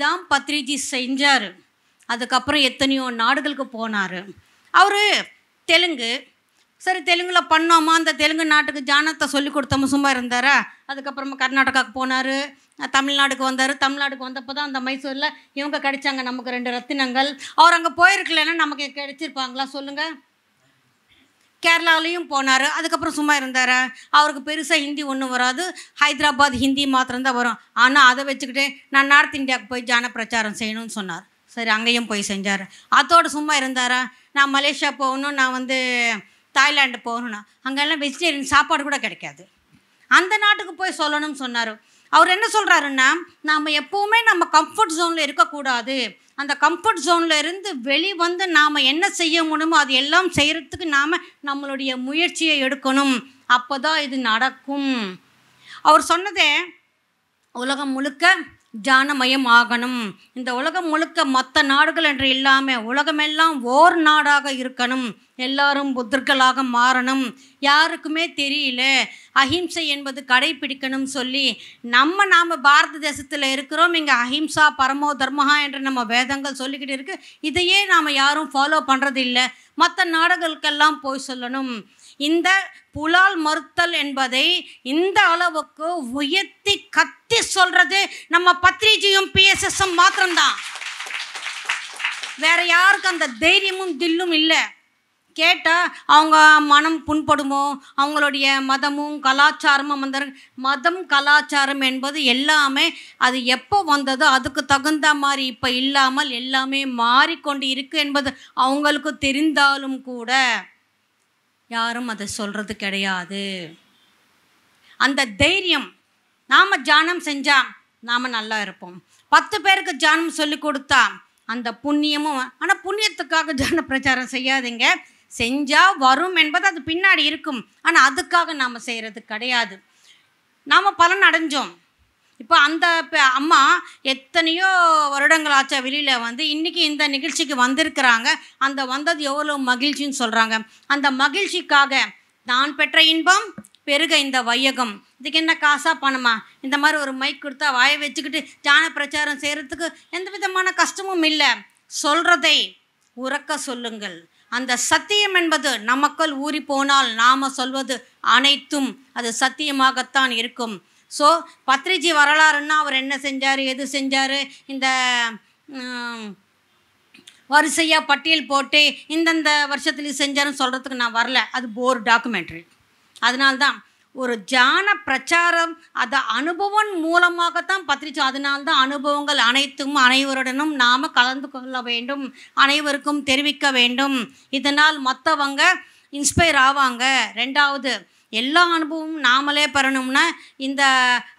தான் பத்ரிஜி செஞ்சார். அதுக்கப்புறம் எத்தனையோ நாடுகளுக்கு போனார். அவர் தெலுங்கு. சரி, தெலுங்கில் பண்ணோமா, அந்த தெலுங்கு நாட்டுக்கு ஜானத்தை சொல்லி கொடுத்தோமா, சும்மா இருந்தாரா? அதுக்கப்புறமா கர்நாடகாவுக்கு போனார், தமிழ்நாடுக்கு வந்தார். தமிழ்நாடுக்கு வந்தப்போ தான் அந்த மைசூரில் இவங்க கிடைச்சாங்க நமக்கு 2 ரத்தினங்கள். அவர் அங்கே போயிருக்கலன்னா நமக்கு கிடைச்சிருப்பாங்களா சொல்லுங்கள்? கேரளாலையும் போனார். அதுக்கப்புறம் சும்மா இருந்தார். அவருக்கு பெருசாக ஹிந்தி ஒன்றும் வராது, ஹைதராபாத் ஹிந்தி மாத்திரம்தான் வரும். ஆனால் அதை வச்சுக்கிட்டு நான் நார்த் இந்தியாவுக்கு போய் ஜான பிரச்சாரம் செய்யணும்னு சொன்னார். சரி, அங்கேயும் போய் செஞ்சார். அதோடு சும்மா இருந்தாரா? நான் மலேசியா போகணும், நான் தாய்லாண்டு போகணும்னா அங்கெல்லாம் வெஜிடேரியன் சாப்பாடு கூட கிடைக்காது. அந்த நாட்டுக்கு போய் சொல்லணும்னு சொன்னார். அவர் என்ன சொல்கிறாருன்னா, நாம் எப்போவுமே நம்ம கம்ஃபர்ட் ஜோனில் இருக்கக்கூடாது. அந்த கம்ஃபர்ட் ஜோனில் இருந்து வெளிவந்து நாம் என்ன செய்ய முடியுமோ அது எல்லாம் செய்கிறதுக்கு நாம் நம்மளுடைய முயற்சியை எடுக்கணும். அப்போ தான் இது நடக்கும். அவர் சொன்னதே உலகம் முழுக்க ஜானமயம் ஆகணும். இந்த உலகம் முழுக்க மற்ற நாடுகள் என்று இல்லாமல் உலகமெல்லாம் ஓர் நாடாக இருக்கணும். எல்லாரும் புத்தர்களாக மாறணும். யாருக்குமே தெரியல அஹிம்சை என்பது கடைப்பிடிக்கணும் சொல்லி நாம் பாரத தேசத்தில் இருக்கிறோம். இங்கே அஹிம்சா பரமோ தர்மஹா என்று நம்ம வேதங்கள் சொல்லிக்கிட்டு இருக்கு. இதையே நாம் யாரும் ஃபாலோ பண்ணுறது இல்லை. மற்ற நாடுகளுக்கெல்லாம் போய் சொல்லணும். இந்த புலால் மறுத்தல் என்பதை இந்த அளவுக்கு உயர்த்தி கத்தி சொல்றது நம்ம பத்ரிஜியும் பிஎஸ்எஸும் மாத்திரம்தான். வேற யாருக்கும் அந்த தைரியமும் தில்லும் இல்லை. கேட்டால் அவங்க மனம் புண்படுமோ, அவங்களுடைய மதமும் கலாச்சாரமும் மதம் கலாச்சாரம் என்பது எல்லாமே அது எப்போ வந்ததோ அதுக்கு தகுந்த மாதிரி இப்போ இல்லாமல் எல்லாமே மாறிக்கொண்டு இருக்கு என்பது அவங்களுக்கு தெரிந்தாலும் கூட யாரும் அதை சொல்கிறது கிடையாது. அந்த தைரியம், நாம் தியானம் செஞ்சால் நாம் நல்லா இருப்போம். 10 பேருக்கு தியானம் சொல்லி கொடுத்தா அந்த புண்ணியமும். ஆனால் புண்ணியத்துக்காக தியான பிரச்சாரம் செய்யாதீங்க. செஞ்சால் வரும் என்பது அது பின்னாடி இருக்கும். ஆனால் அதுக்காக நாம் செய்கிறது கிடையாது. நாம் பலன் அடைஞ்சோம். இப்போ அந்த அம்மா எத்தனையோ வருடங்கள் ஆச்சா வெளியில் இன்றைக்கி இந்த நிகழ்ச்சிக்கு வந்திருக்கிறாங்க. அந்த வந்தது எவ்வளோ மகிழ்ச்சின்னு சொல்கிறாங்க. அந்த மகிழ்ச்சிக்காக நான் பெற்ற இன்பம் பெருக இந்த வையகம். இதுக்கு என்ன காசாக பணமா? இந்த மாதிரி ஒரு மைக் கொடுத்தா வாயை வச்சுக்கிட்டு தியான பிரச்சாரம் செய்கிறதுக்கு எந்த விதமான கஷ்டமும் இல்லை. சொல்கிறதை உறக்க சொல்லுங்கள். அந்த சத்தியம் என்பது நமக்குள் ஊறி போனால் நாம் சொல்வது அனைத்தும் அது சத்தியமாகத்தான் இருக்கும். ஸோ பத்ரிஜி வரலாறுன்னா அவர் என்ன செஞ்சார், எது செஞ்சார், இந்த வரிசையாக பட்டியல் போட்டு இந்தந்த வருஷத்துலேயும் செஞ்சாருன்னு சொல்கிறதுக்கு நான் வரல. அது போர் டாக்குமெண்ட்ரி. அதனால்தான் ஒரு தியான பிரச்சாரம் அது அனுபவம் மூலமாகத்தான் பத்ரிஜி. அதனால்தான் அனுபவங்கள் அனைத்தும் அனைவருடனும் நாம் கலந்து கொள்ள வேண்டும், அனைவருக்கும் தெரிவிக்க வேண்டும். இதனால் மற்றவங்க இன்ஸ்பயர் ஆவாங்க. 2வது, எல்லா அனுபவமும் நாமளே பெறணும்னா இந்த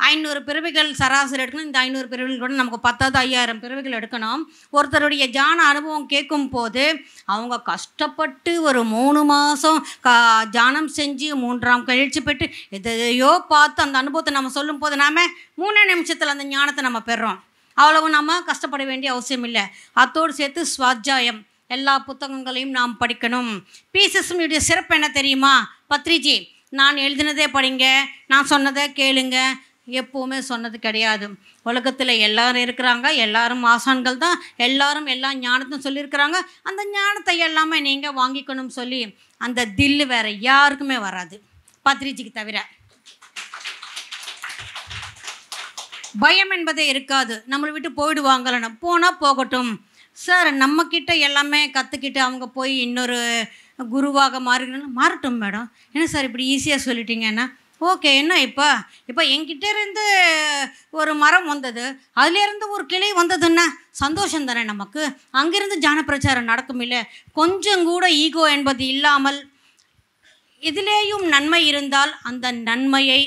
500 பிறவிகள் சராசரி எடுக்கணும். இந்த 500 பிறவிகள் கூட நமக்கு 10,000 பிறவிகள் எடுக்கணும். ஒருத்தருடைய தியான அனுபவம் கேட்கும் போது அவங்க கஷ்டப்பட்டு ஒரு 3 மாதம் தியானம் செஞ்சு 3ஆம் கழிச்சு பெற்று எதையோ பார்த்து அந்த அனுபவத்தை நம்ம சொல்லும் போது நாம் 3 நிமிஷத்தில் அந்த ஞானத்தை நம்ம பெறுறோம். அவ்வளவு நம்ம கஷ்டப்பட வேண்டிய அவசியம் இல்லை. அத்தோடு சேர்த்து ஸ்வாத்தியாயம் எல்லா புத்தகங்களையும் நாம் படிக்கணும். பிஎஸ்எஸ்னுடைய சிறப்பு என்ன தெரியுமா? பத்ரிஜி நான் எழுதினதே படிங்க, நான் சொன்னதை கேளுங்க, எப்போவுமே சொன்னது கிடையாது. உலகத்தில் எல்லோரும் இருக்கிறாங்க, எல்லாரும் ஆசான்கள் தான், எல்லாரும் எல்லா ஞானத்தையும் சொல்லியிருக்கிறாங்க. அந்த ஞானத்தை எல்லாமே நீங்கள் வாங்கிக்கணும்னு சொல்லி அந்த தில்லு வேறு யாருக்குமே வராது, பத்ரிஜிக்கு தவிர. பயம் என்பதே இருக்காது. நம்மளை விட்டு போயிடுவாங்களன்னு. போனால் போகட்டும் சார், நம்மக்கிட்ட எல்லாமே கற்றுக்கிட்டு அவங்க போய் இன்னொரு குருவாக மாறட்டும் மேடம். என்ன சார் இப்படி ஈஸியாக சொல்லிட்டீங்கன்னா? ஓகே, என்ன இப்போ என்கிட்ட இருந்து ஒரு மரம் வந்தது, அதுலேருந்து ஒரு கிளை வந்ததுன்னா சந்தோஷம் தானே நமக்கு. அங்கேருந்து தியான பிரச்சாரம் நடக்கும் இல்லை. கொஞ்சம் கூட ஈகோ என்பது இல்லாமல் இதிலேயும் நன்மை இருந்தால் அந்த நன்மையை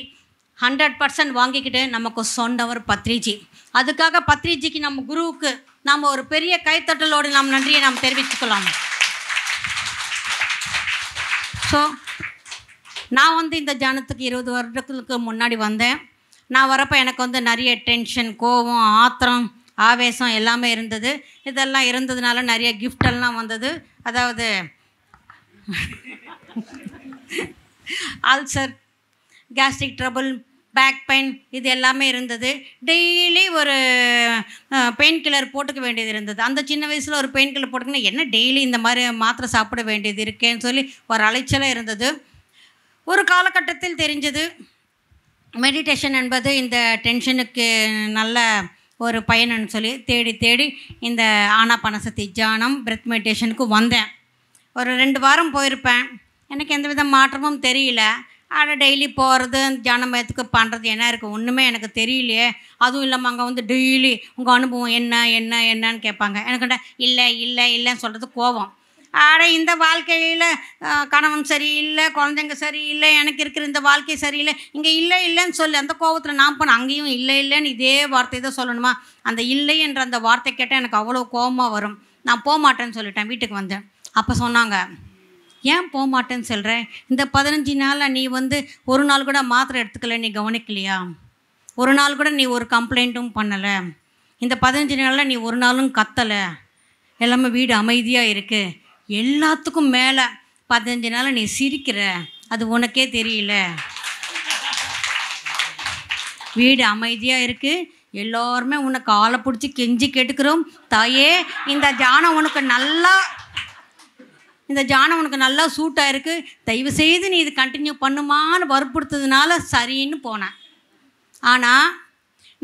100% வாங்கிக்கிட்டு நமக்கு சொன்னவர் பத்ரிஜி. அதுக்காக பத்ரிஜிக்கு நம்ம குருவுக்கு நாம் ஒரு பெரிய கைத்தட்டலோடு நாம் நன்றியை நாம் தெரிவித்துக்கலாம். ஸோ நான் இந்த தியானத்துக்கு 20 வருடங்களுக்கு முன்னாடி வந்தேன். நான் வரப்போ எனக்கு நிறைய டென்ஷன், கோபம், ஆத்திரம், ஆவேசம் எல்லாமே இருந்தது. இதெல்லாம் இருந்ததுனால நிறைய கிஃப்டெல்லாம் வந்தது. அதாவது ulcer, gastric trouble, back pain இது எல்லாமே இருந்தது. டெய்லி ஒரு பெயின் கில்லர் போட்டுக்க வேண்டியது இருந்தது. அந்த சின்ன வயசில் ஒரு பெயின் கில்லர் போட்டுக்கணும், என்ன டெய்லி இந்த மாதிரி மாத்திரை சாப்பிட வேண்டியது இருக்கேன்னு சொல்லி ஒரு அலைச்சலாக இருந்தது. ஒரு காலகட்டத்தில் தெரிஞ்சது மெடிடேஷன் என்பது இந்த டென்ஷனுக்கு நல்ல ஒரு பயனுன்னு சொல்லி தேடி தேடி இந்த ஆனாபானசதி தியானம் பிரெத் மெடிடேஷனுக்கு வந்தேன். ஒரு 2 வாரம் போயிருப்பேன். எனக்கு எந்த வித மாற்றமும் தெரியல. ஆனால் டெய்லி போகிறது தியானம் மையத்துக்கு பண்ணுறது என்ன இருக்குது, ஒன்றுமே எனக்கு தெரியலையே. அதுவும் இல்லாமல் அங்கே வந்து டெய்லி உங்கள் அனுபவம் என்னன்னு கேட்பாங்க. எனக்கு இல்லைன்னு சொல்கிறது கோபம். ஆனால் இந்த வாழ்க்கையில் கணவன் சரியில்லை, குழந்தைங்க சரியில்லை, எனக்கு இருக்கிற இந்த வாழ்க்கை சரியில்லை, இங்கே இல்லைன்னு சொல்லி அந்த கோபத்தில் நான் பண்ண அங்கேயும் இல்லைன்னு இதே வார்த்தை தான் சொல்லணுமா? அந்த இல்லை என்ற அந்த வார்த்தை கேட்டால் எனக்கு அவ்வளோ கோபமாக வரும். நான் போக மாட்டேன்னு சொல்லிட்டேன், வீட்டுக்கு வந்தேன். அப்போ சொன்னாங்க, ஏன் போக மாட்டேன்னு சொல்கிறேன், இந்த 15 நாளில் நீ வந்து ஒரு நாள் கூட மாத்திரை எடுத்துக்கல, நீ கவனிக்கலையா? ஒரு நாள் கூட நீ ஒரு கம்ப்ளைண்ட்டும் பண்ணலை. இந்த 15 நாளில் நீ ஒரு நாளும் கத்தலை. எல்லாமே வீடு அமைதியாக இருக்குது. எல்லாத்துக்கும் மேலே 15 நாள் நீ சிரிக்கிற, அது உனக்கே தெரியல. வீடு அமைதியாக இருக்குது, எல்லோருமே உன்னை காலை பிடிச்சி கெஞ்சி கேட்டுக்கிறோம், தாயே இந்த தியானம் உனக்கு நல்லா சூட்டாக இருக்குது, தயவுசெய்து நீ இது கண்டினியூ பண்ணுமான்னு வற்புறுத்ததுனால சரின்னு போனேன். ஆனால்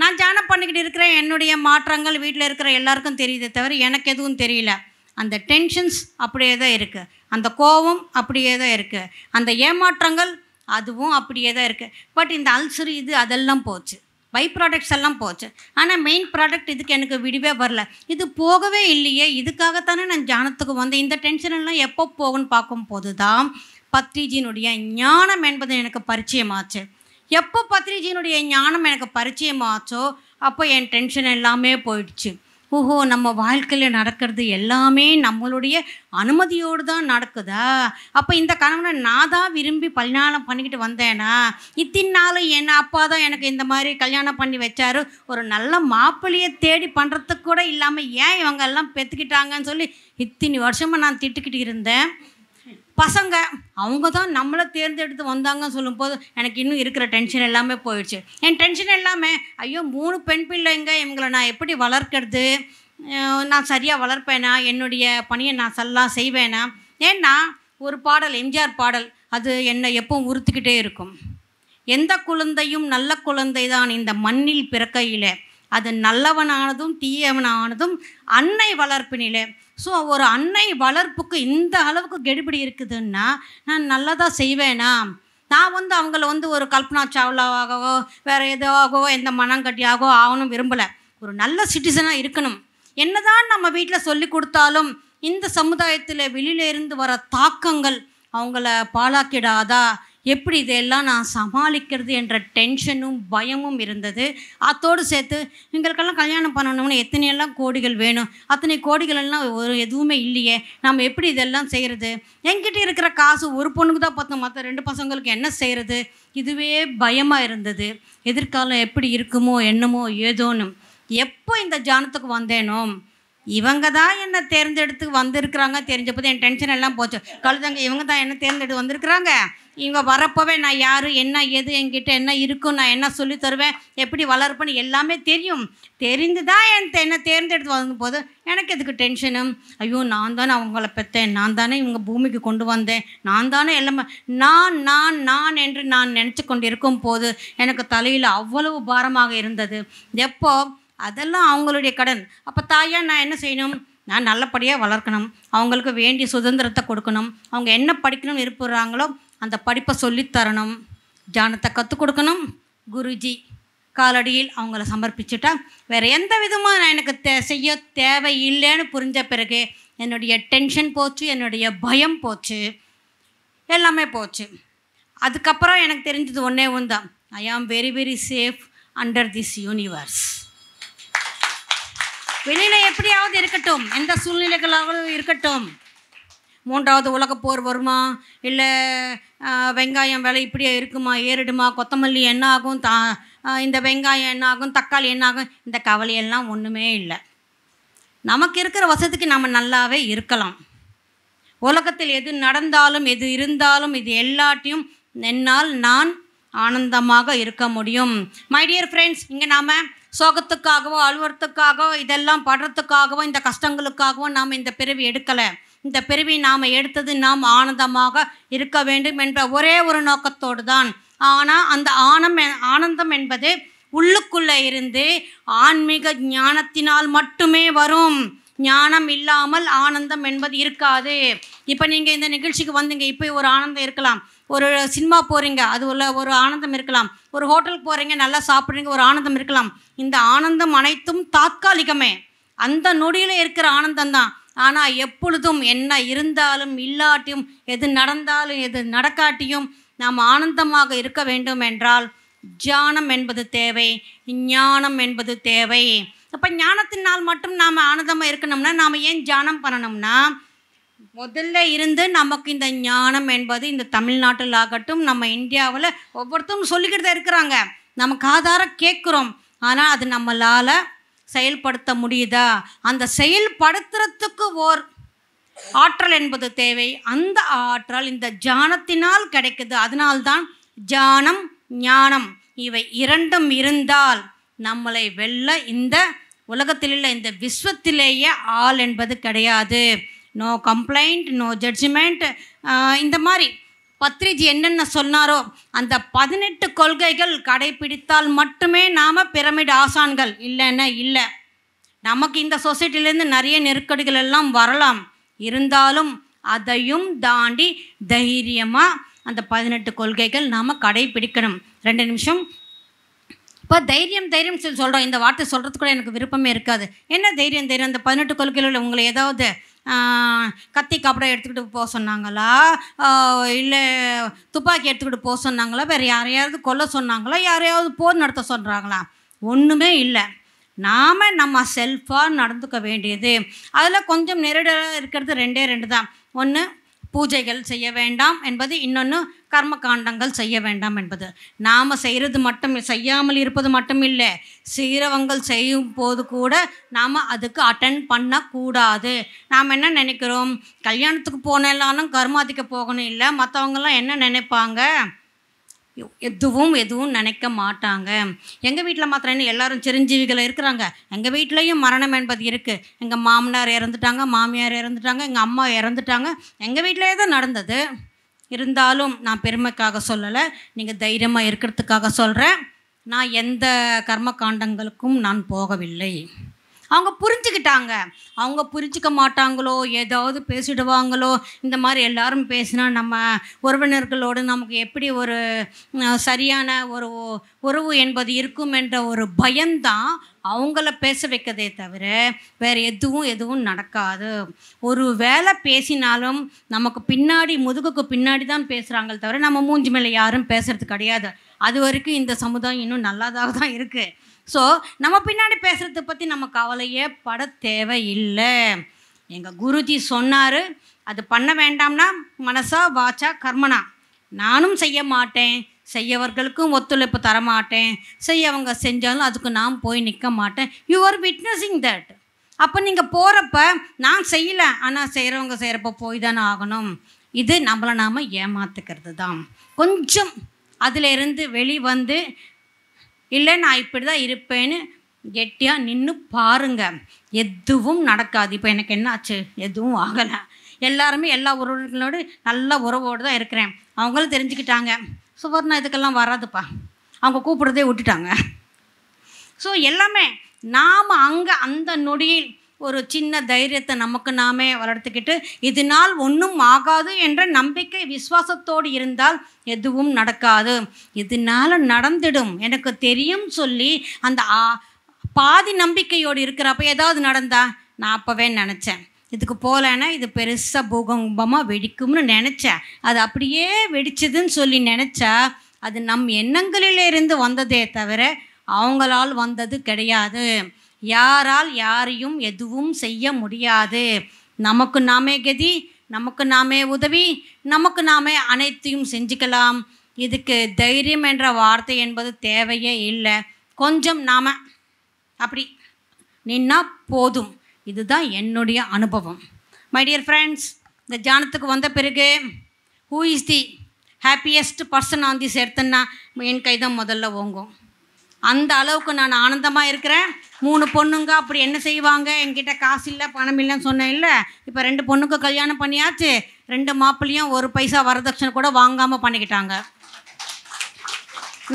நான் தியானம் பண்ணிக்கிட்டு இருக்கிறேன், என்னுடைய மாற்றங்கள் வீட்டில் இருக்கிற எல்லாருக்கும் தெரியுதே தவிர எனக்கு எதுவும் தெரியல. அந்த டென்ஷன்ஸ் அப்படியே தான் இருக்குது, அந்த கோபம் அப்படியே தான் இருக்குது, அந்த ஏமாற்றங்கள் அதுவும் அப்படியே தான் இருக்குது. பட் இந்த அல்சர் இது அதெல்லாம் போச்சு, பை ப்ராடக்ட்ஸ் எல்லாம் போச்சு. ஆனால் மெயின் ப்ராடக்ட் இதுக்கு எனக்கு விடுவே வரல. இது போகவே இல்லையே, இதுக்காகத்தானே நான் தியானத்துக்கு வந்தேன். இந்த டென்ஷன் எல்லாம் எப்போ போகுன்னு பார்க்கும்போது தான் பத்ரிஜியினுடைய ஞானம் என்பது எனக்கு பரிச்சயமாச்சு. எப்போ பத்ரிஜியினுடைய ஞானம் எனக்கு பரிச்சயமாச்சோ அப்போ என் டென்ஷன் எல்லாமே போயிடுச்சு. ஓஹோ, நம்ம வாழ்க்கையில் நடக்கிறது எல்லாமே நம்மளுடைய அனுமதியோடு தான் நடக்குதா? அப்போ இந்த கணவனை நான் தான் விரும்பி கல்யாணம் பண்ணிக்கிட்டு வந்தேனா? இத்தனை நாள் என் அப்பா தான் எனக்கு இந்த மாதிரி கல்யாணம் பண்ணி வச்சாரு, ஒரு நல்ல மாப்பிள்ளையை தேடி பண்ணுறதுக்கு கூட இல்லாமல் ஏன் இவங்க எல்லாம் பெற்றுக்கிட்டாங்கன்னு சொல்லி இத்தனை வருஷமாக நான் திட்டுக்கிட்டு இருந்தேன். பசங்க அவங்க தான் நம்மளை தேர்ந்தெடுத்து வந்தாங்கன்னு சொல்லும்போது எனக்கு இன்னும் இருக்கிற டென்ஷன் எல்லாமே போயிடுச்சு. என் டென்ஷன் எல்லாமே, ஐயோ 3 பெண் பிள்ளைங்க, இவங்களை நான் எப்படி வளர்க்கறது, நான் சரியாக வளர்ப்பேனா, என்னுடைய பணியை நான் சரியாக செய்வேனா? ஏன்னா ஒரு பாடல், எம்ஜிஆர் பாடல், அது என்னை எப்பவும் உறுத்திக்கிட்டே இருக்கும். எந்த குழந்தையும் நல்ல குழந்தை தான் இந்த மண்ணில் பிறக்கையிலே, அது நல்லவனானதும் தீயவனானதும் அன்னை வளர்ப்பினிலே. ஸோ ஒரு அன்னை வளர்ப்புக்கு இந்த அளவுக்கு கெடுபிடி இருக்குதுன்னா நான் நல்லதாக செய்வேனா? நான் வந்து அவங்கள வந்து ஒரு கல்பனா சாவ்லாவாகவோ வேறு எதுவாகவோ எந்த மனங்கட்டியாகவோ ஆகணும் விரும்பலை. ஒரு நல்ல சிட்டிசனாக இருக்கணும். என்னதான் நம்ம வீட்டில் சொல்லி கொடுத்தாலும் இந்த சமுதாயத்தில் வெளியிலேருந்து வர தாக்கங்கள் அவங்கள பாழாக்கிடாதா? எப்படி இதெல்லாம் நான் சமாளிக்கிறது என்ற டென்ஷனும் பயமும் இருந்தது. அதோடு சேர்த்து எங்களுக்கெல்லாம் கல்யாணம் பண்ணணும்னு எத்தனையெல்லாம் கோடிகள் வேணும், அத்தனை கோடிகள் எல்லாம் ஒரு எதுவுமே இல்லையே, நம்ம எப்படி இதெல்லாம் செய்கிறது? என்கிட்ட இருக்கிற காசு ஒரு பொண்ணுக்கு தான் பார்த்தோம், மற்ற 2 பசங்களுக்கு என்ன செய்கிறது? இதுவே பயமாக இருந்தது. எதிர்காலம் எப்படி இருக்குமோ என்னமோ ஏதோன்னு. எப்போ இந்த தியானத்துக்கு வந்தேனோ இவங்க தான் என்னை தேர்ந்தெடுத்து வந்திருக்கிறாங்க தெரிஞ்சப்போது என் டென்ஷன் எல்லாம் போச்சு. கழுதாங்க இவங்க தான் என்னை தேர்ந்தெடுத்து வந்திருக்கிறாங்க, இவங்க வரப்போவே நான் யார் என்ன ஏது என்கிட்ட என்ன இருக்கும், நான் என்ன சொல்லி தருவேன், எப்படி வளர்ப்பேன்னு எல்லாமே தெரிந்து தான் என்னை தேர்ந்தெடுத்து வரும்போது எனக்கு எதுக்கு டென்ஷனும்? ஐயோ நான் தானே அவங்கள பெற்றேன், நான் தானே இவங்க பூமிக்கு கொண்டு வந்தேன், நான் தானே எல்லாமே நான் என்று நான் நினச்சி கொண்டு இருக்கும் போது எனக்கு தலையில் அவ்வளவு பாரமாக இருந்தது. எப்போ அதெல்லாம் அவங்களுடைய கடன். அப்போ தாயாக நான் என்ன செய்யணும்? நான் நல்லபடியாக வளர்க்கணும், அவங்களுக்கு வேண்டிய சுதந்திரத்தை கொடுக்கணும், அவங்க என்ன படிக்கணும்னு இருப்புறாங்களோ அந்த படிப்பை சொல்லித்தரணும், தியானத்தை கற்றுக் கொடுக்கணும். குருஜி காலடியில் அவங்கள சமர்ப்பிச்சுட்டா வேறு எந்த விதமாக நான் எனக்கு செய்ய தேவை இல்லைன்னு புரிஞ்ச பிறகு என்னுடைய டென்ஷன் போச்சு, என்னுடைய பயம் போச்சு, எல்லாமே போச்சு. அதுக்கப்புறம் எனக்கு தெரிஞ்சது ஒன்றே ஒன்று தான், I am very very safe under this universe. வெளியில் எப்படியாவது இருக்கட்டும், எந்த சூழ்நிலைகளாவது இருக்கட்டும், 3வது உலகப்போர் வருமா, இல்லை வெங்காயம் விலை இப்படியே இருக்குமா, ஏறிடுமா, கொத்தமல்லி என்ன ஆகும், இந்த வெங்காயம் என்ன ஆகும், தக்காளி என்ன ஆகும், இந்த கவலையெல்லாம் ஒன்றுமே இல்லை. நமக்கு இருக்கிற வசதிக்கு நம்ம நல்லாவே இருக்கலாம். உலகத்தில் எது நடந்தாலும் எது இருந்தாலும் இது எல்லாத்தையும் என்னால் நான் ஆனந்தமாக இருக்க முடியும். மை டியர் ஃப்ரெண்ட்ஸ், இங்கே நாம் சோகத்துக்காகவோ அலுவலத்துக்காகவோ இதெல்லாம் படுறதுக்காகவோ இந்த கஷ்டங்களுக்காகவோ நாம் இந்த பிறவி எடுக்கலை. இந்த பிறவி நாம் எடுத்தது நாம் ஆனந்தமாக இருக்க வேண்டும் என்ற ஒரே ஒரு நோக்கத்தோடு தான். ஆனால் அந்த ஆனந்தம் என்பது உள்ளுக்குள்ளே இருந்து ஆன்மீக ஞானத்தினால் மட்டுமே வரும். ஞானம் இல்லாமல் ஆனந்தம் என்பது இருக்காது. இப்போ நீங்கள் இந்த நிகழ்ச்சிக்கு வந்தீங்க, இப்போ ஒரு ஆனந்தம் இருக்கலாம். ஒரு சினிமா போகிறீங்க, அது உள்ள ஒரு ஆனந்தம் இருக்கலாம். ஒரு ஹோட்டலுக்கு போகிறீங்க, நல்லா சாப்பிட்றீங்க, ஒரு ஆனந்தம் இருக்கலாம். இந்த ஆனந்தம் அனைத்தும் தாற்காலிகமே, அந்த நொடியில் இருக்கிற ஆனந்தம் தான். ஆனால் எப்பொழுதும் என்ன இருந்தாலும் இல்லாட்டியும், எது நடந்தாலும் எது நடக்காட்டியும் நாம் ஆனந்தமாக இருக்க வேண்டும் என்றால் தியானம் என்பது தேவை, ஞானம் என்பது தேவை. அப்போ ஞானத்தினால் மட்டும் நாம் ஆனந்தமாக இருக்கணும்னா நாம் ஏன் தியானம் பண்ணணும்னா, முதல்ல இருந்து நமக்கு இந்த ஞானம் என்பது இந்த தமிழ்நாட்டில் ஆகட்டும், நம்ம இந்தியாவில் ஒவ்வொருத்தரும் சொல்லிக்கிட்டு தான் இருக்கிறாங்க. நமக்கு ஆதாரம் கேட்குறோம், ஆனால் அது நம்மளால் செயல்படுத்த முடியுதா? அந்த செயல்படுத்துறதுக்கு ஓர் ஆற்றல் என்பது தேவை. அந்த ஆற்றல் இந்த தியானத்தினால் கிடைக்குது. அதனால்தான் தியானம் ஞானம் இவை இரண்டும் இருந்தால் நம்மளை வெல்ல இந்த உலகத்தில் இல்லை, இந்த விஸ்வத்திலேயே ஆள் என்பது கிடையாது. No complaint, no judgement. இந்த மாதிரி பத்ரிஜி என்னென்ன சொன்னாரோ அந்த 18 கொள்கைகள் கடைப்பிடித்தால் மட்டுமே நாம் பிரமிட் ஆசான்கள். இல்லைன்னா இல்லை. நமக்கு இந்த சொசைட்டிலேருந்து நிறைய நெருக்கடிகள் எல்லாம் வரலாம், இருந்தாலும் அதையும் தாண்டி தைரியமாக அந்த 18 கொள்கைகள் நாம் கடைப்பிடிக்கணும். 2 நிமிஷம். இப்போ தைரியம் தைரியம் சொல்லி சொல்கிறோம். இந்த வார்த்தை சொல்கிறது கூட எனக்கு விருப்பமே இருக்காது. என்ன தைரியம் தைரியம்? அந்த 18 கொள்கைகளில் உங்களை ஏதாவது கத்தி காப்படம் எடுத்துக்கிட்டு போக சொன்னாங்களா, இல்லை துப்பாக்கி எடுத்துக்கிட்டு போக சொன்னாங்களா, வேறு யாரையாவது கொல்ல சொன்னாங்களா, யாரையாவது போர் நடத்த சொல்கிறாங்களா? ஒன்றுமே இல்லை. நாம் நம்ம செல்ஃபாக நடந்துக்க வேண்டியது. அதில் கொஞ்சம் நெருடலாக இருக்கிறது 2 தான். ஒன்று பூஜைகள் செய்ய வேண்டாம் என்பது, இன்னொன்று கர்ம காண்டங்கள் செய்ய வேண்டாம் என்பது. நாம் செய்கிறது மட்டும், செய்யாமல் இருப்பது மட்டும் இல்லை, செய்கிறவங்கள் செய்யும் போது கூட நாம் அதுக்கு அட்டென்ட் பண்ணக்கூடாது. நாம் என்ன நினைக்கிறோம், கல்யாணத்துக்கு போனாலும் கர்மாதிக்க போகணும், இல்லை மற்றவங்கெல்லாம் என்ன நினைப்பாங்க, எதுவும் நினைக்க மாட்டாங்க. எங்கள் வீட்டில் மாத்திரம் என்ன எல்லாரும் சிரஞ்சீவிகள் இருக்கிறாங்க. எங்கள் வீட்லேயும் மரணம் என்பது இருக்குது. எங்கள் மாமனார் இறந்துட்டாங்க, மாமியார் இறந்துட்டாங்க, எங்கள் அம்மா இறந்துட்டாங்க. எங்கள் வீட்டிலே தான் நடந்தது. இருந்தாலும் நான் பெருமைக்காக சொல்லலை, நீங்கள் தைரியமாக இருக்கிறதுக்காக சொல்கிறேன். நான் எந்த கர்ம காண்டங்களுக்கும் நான் போகவில்லை. அவங்க புரிஞ்சுக்கிட்டாங்க. அவங்க புரிஞ்சிக்க மாட்டாங்களோ, ஏதாவது பேசிடுவாங்களோ, இந்த மாதிரி எல்லாரும் பேசினா நம்ம உறவினர்களோடு நமக்கு எப்படி ஒரு சரியான ஒரு உறவு என்பது இருக்கும் என்ற ஒரு பயம்தான் அவங்கள பேச வைக்கதே தவிர வேறு எதுவும் நடக்காது. ஒரு வேளை பேசினாலும் நமக்கு பின்னாடி, முதுகுக்கு பின்னாடி தான் பேசுகிறாங்களே தவிர நம்ம மூஞ்சி மேலே யாரும் பேசுகிறது கிடையாது. அது வரைக்கும் இந்த சமுதாயம் இன்னும் நல்லாதாக தான் இருக்குது. ஸோ நம்ம பின்னாடி பேசுகிறத பற்றி நம்ம கவலையே பட தேவையில்லை. எங்கள் குருஜி சொன்னார், அது பண்ண வேண்டாம்னா மனசா வாச்சா கர்மனா. நானும் செய்ய மாட்டேன், செய்யவர்களுக்கும் ஒத்துழைப்பு தரமாட்டேன், செய்யவங்க செஞ்சாலும் அதுக்கு நான் போய் நிற்க மாட்டேன். You are witnessing that. அப்போ நீங்கள் போகிறப்ப நான் செய்யலை, ஆனால் செய்கிறவங்க செய்கிறப்ப போய் தானே ஆகணும். இது நம்மளை நாம் ஏமாத்துக்கிறது தான். கொஞ்சம் அதிலிருந்து வெளிவந்து, இல்லை நான் இப்படி தான் இருப்பேன்னு கெட்டியாக நின்று பாருங்கள், எதுவும் நடக்காது. இப்போ எனக்கு என்ன ஆச்சு, எதுவும் ஆகலை. எல்லாருமே எல்லா உறவுகளோடு நல்ல உறவோடு தான் இருக்கிறேன். அவங்களும் தெரிஞ்சுக்கிட்டாங்க, சுவர்ணா இதுக்கெல்லாம் வராதுப்பா, அவங்க கூப்பிடுறதே விட்டுட்டாங்க. ஸோ எல்லாமே நாம் அங்கே அந்த நொடியில் ஒரு சின்ன தைரியத்தை நமக்கு நாமே வளர்த்துக்கிட்டு, இதனால் ஒன்றும் ஆகாது என்ற நம்பிக்கை விசுவாசத்தோடு இருந்தால் எதுவும் நடக்காது. இதனால் நடந்துடும் எனக்கு தெரியும் சொல்லி அந்த பாதி நம்பிக்கையோடு இருக்கிறப்ப ஏதாவது நடந்தா, நான் அப்போவே நினச்சேன் இதுக்கு போகலன்னா இது பெருசாக பூகம்பமாக வெடிக்கும்னு நினச்சேன். அது அப்படியே வெடிச்சதுன்னு சொல்லி நினச்சா அது நம் எண்ணங்களிலிருந்து வந்ததே தவிர அவங்களால் வந்தது கிடையாது. யாரால் யாரையும் எதுவும் செய்ய முடியாது. நமக்கு நாமே கதி, நமக்கு நாமே உதவி, நமக்கு நாமே அனைத்தையும் செஞ்சுக்கலாம். இதுக்கு தைரியம் என்ற வார்த்தை என்பது தேவையே இல்லை. கொஞ்சம் நாம் அப்படி நின்னா போதும். இதுதான் என்னுடைய அனுபவம். மை டியர் ஃப்ரெண்ட்ஸ், இந்த தியானத்துக்கு வந்த பிறகு who is the happiest person on this எர்த்துன்னா என் கை தான் முதல்ல ஓங்கும். அந்த அளவுக்கு நான் ஆனந்தமாக இருக்கிறேன். 3 பொண்ணுங்க அப்படி என்ன செய்வாங்க, என்கிட்ட காசு இல்லை பணம் இல்லைன்னு சொன்னேன் இல்லை. இப்போ 2 பொண்ணுக்கு கல்யாணம் பண்ணியாச்சு. 2 மாப்பிள்ளையும் 1 பைசா வரதட்சணை கூட வாங்காமல் பண்ணிக்கிட்டாங்க.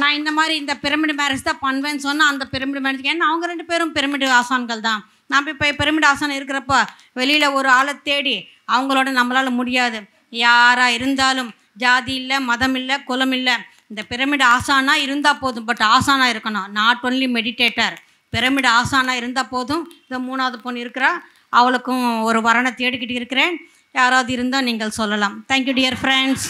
நான் இந்த மாதிரி இந்த பிரமிடு மேரேஜ் தான் பண்ணுவேன்னு சொன்னால் அந்த பிரமிடு மேரேஜ் ஏன்னா அவங்க 2 பேரும் பிரமிடு ஆசான்கள் தான். நம்ம இப்போ பிரமிடு ஆசான் இருக்கிறப்ப வெளியில் ஒரு ஆளை தேடி அவங்களோட நம்மளால் முடியாது. யாராக இருந்தாலும் ஜாதி இல்லை, மதம் இல்லை, குலம் இல்லை, இந்த பிரமிடு ஆசானாக இருந்தால் போதும். பட் ஆசானாக இருக்கணும், நாட் ஒன்லி மெடிடேட்டர். பிரமிடு ஆசானாக இருந்தால் போதும். இந்த 3வது பொண்ணு இருக்கிறா, அவளுக்கும் ஒரு வரனை தேடிக்கிட்டு இருக்கிறேன். யாராவது இருந்தால் நீங்கள் சொல்லலாம். Thank you dear friends.